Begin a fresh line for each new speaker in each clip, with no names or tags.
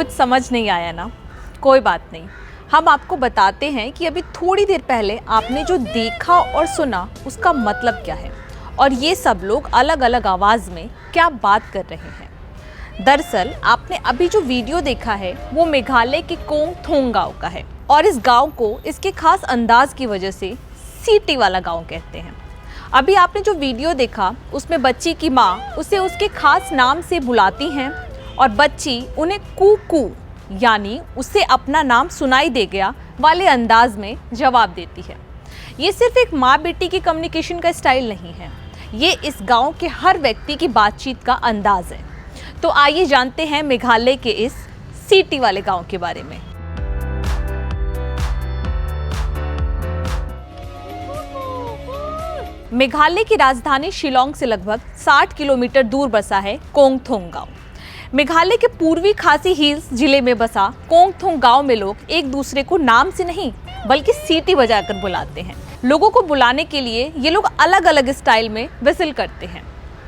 कुछ समझ नहीं आया ना? कोई बात नहीं, हम आपको बताते हैं कि अभी थोड़ी देर पहले आपने जो देखा और सुना उसका मतलब क्या है और ये सब लोग अलग अलग आवाज़ में क्या बात कर रहे हैं। दरअसल आपने अभी जो वीडियो देखा है वो मेघालय के कोंग थोंग गाँव का है और इस गाँव को इसके खास अंदाज की वजह से सीटी वाला गाँव कहते हैं। अभी आपने जो वीडियो देखा उसमें बच्ची की माँ उसे उसके खास नाम से बुलाती हैं और बच्ची उन्हें कू कू यानी उसे अपना नाम सुनाई दे गया वाले अंदाज में जवाब देती है। ये सिर्फ एक माँ बेटी की कम्युनिकेशन का स्टाइल नहीं है, ये इस गांव के हर व्यक्ति की बातचीत का अंदाज है। तो आइए जानते हैं मेघालय के इस सीटी वाले गांव के बारे में। मेघालय की राजधानी शिलोंग से लगभग 60 किलोमीटर दूर बसा है कोंग थोंग गाँव। मेघालय के पूर्वी खासी हिल्स जिले में बसा कोंग थोंग गाँव में लोग एक दूसरे को नाम से नहीं बल्कि सीटी बजाकर बुलाते हैं। लोगों को बुलाने के लिए ये लोग अलग अलग स्टाइल में विसिल करते हैं,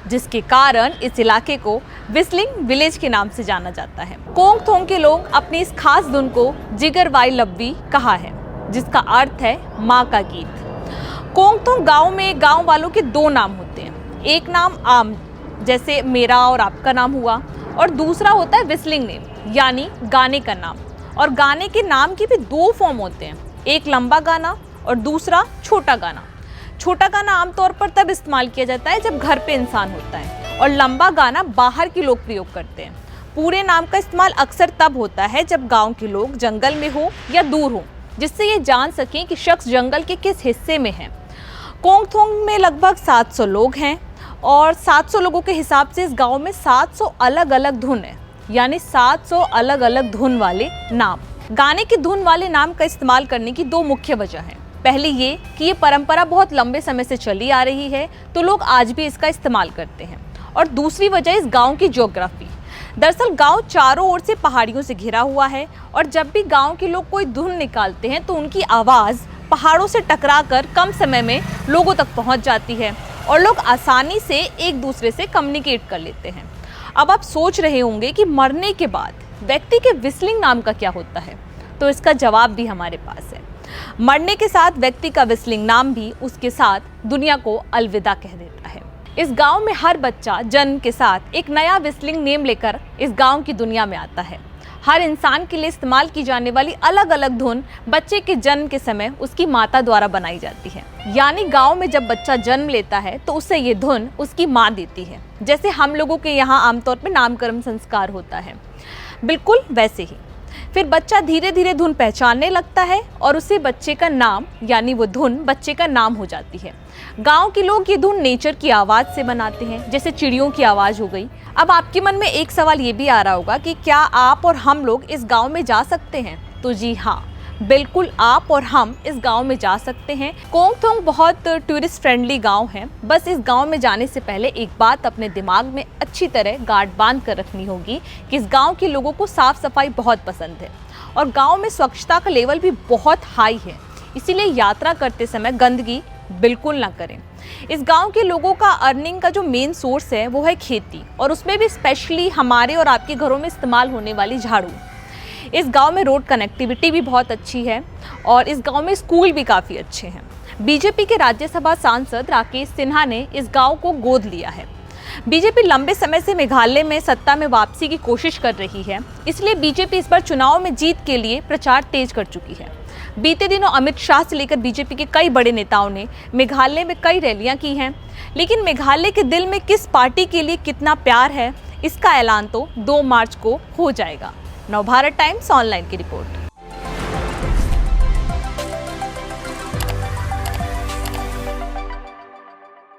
जिसके कारण इस इलाके को विस्लिंग विलेज के नाम से जाना जाता है। कोंग थोंग के लोग अपनी इस खास धुन को जिगर वाई लब्बी कहा है, जिसका अर्थ है माँ का गीत। कोंग थोंग गाँव में गाँव वालों के दो नाम होते हैं, एक नाम आम जैसे मेरा और आपका नाम हुआ और दूसरा होता है विस्लिंग नेम यानी गाने का नाम। और गाने के नाम के भी दो फॉर्म होते हैं, एक लंबा गाना और दूसरा छोटा गाना। छोटा गाना आमतौर पर तब इस्तेमाल किया जाता है जब घर पे इंसान होता है और लंबा गाना बाहर के लोग प्रयोग करते हैं। पूरे नाम का इस्तेमाल अक्सर तब होता है जब गाँव के लोग जंगल में हो या दूर हो, जिससे ये जान सकें कि शख्स जंगल के किस हिस्से में है। कोंग थोंग में लगभग 700 लोग हैं और 700 लोगों के हिसाब से इस गांव में 700 अलग अलग धुन है, यानी 700 अलग अलग धुन वाले नाम। गाने की धुन वाले नाम का इस्तेमाल करने की दो मुख्य वजह हैं। पहली ये कि ये परंपरा बहुत लंबे समय से चली आ रही है, तो लोग आज भी इसका इस्तेमाल करते हैं। और दूसरी वजह इस गाँव की ज्योग्राफी। दरअसल गाँव चारों ओर से पहाड़ियों से घिरा हुआ है और जब भी गाँव के लोग कोई धुन निकालते हैं तो उनकी आवाज़ पहाड़ों से टकराकर कम समय में लोगों तक पहुँच जाती है और लोग आसानी से एक दूसरे से कम्युनिकेट कर लेते हैं। अब आप सोच रहे होंगे कि मरने के बाद व्यक्ति के विस्लिंग नाम का क्या होता है, तो इसका जवाब भी हमारे पास है। मरने के साथ व्यक्ति का विस्लिंग नाम भी उसके साथ दुनिया को अलविदा कह देता है। इस गांव में हर बच्चा जन्म के साथ एक नया विस्लिंग नेम लेकर इस गांव की दुनिया में आता है। हर इंसान के लिए इस्तेमाल की जाने वाली अलग अलग धुन बच्चे के जन्म के समय उसकी माता द्वारा बनाई जाती है। यानी गांव में जब बच्चा जन्म लेता है तो उसे ये धुन उसकी माँ देती है, जैसे हम लोगों के यहाँ आमतौर पर नामकरण संस्कार होता है, बिल्कुल वैसे ही। फिर बच्चा धीरे धीरे धुन पहचानने लगता है और उसे बच्चे का नाम यानी वो धुन बच्चे का नाम हो जाती है। गांव के लोग ये धुन नेचर की आवाज़ से बनाते हैं, जैसे चिड़ियों की आवाज़ हो गई। अब आपके मन में एक सवाल ये भी आ रहा होगा कि क्या आप और हम लोग इस गांव में जा सकते हैं? तो जी हाँ, बिल्कुल आप और हम इस गांव में जा सकते हैं। कोंग थोंग बहुत टूरिस्ट फ्रेंडली गांव है। बस इस गांव में जाने से पहले एक बात अपने दिमाग में अच्छी तरह गांठ बांध कर रखनी होगी कि इस गांव के लोगों को साफ़ सफाई बहुत पसंद है और गांव में स्वच्छता का लेवल भी बहुत हाई है, इसीलिए यात्रा करते समय गंदगी बिल्कुल ना करें। इस गांव के लोगों का अर्निंग का जो मेन सोर्स है वो है खेती और उसमें भी स्पेशली हमारे और आपके घरों में इस्तेमाल होने वाली झाड़ू। इस गांव में रोड कनेक्टिविटी भी बहुत अच्छी है और इस गांव में स्कूल भी काफ़ी अच्छे हैं। बीजेपी के राज्यसभा सांसद राकेश सिन्हा ने इस गांव को गोद लिया है। बीजेपी लंबे समय से मेघालय में सत्ता में वापसी की कोशिश कर रही है, इसलिए बीजेपी इस बार चुनाव में जीत के लिए प्रचार तेज कर चुकी है। बीते दिनों अमित शाह से लेकर बीजेपी के कई बड़े नेताओं ने मेघालय में कई रैलियां की हैं, लेकिन मेघालय के दिल में किस पार्टी के लिए कितना प्यार है इसका ऐलान तो 2 मार्च को हो जाएगा। नवभारत टाइम्स ऑनलाइन की रिपोर्ट।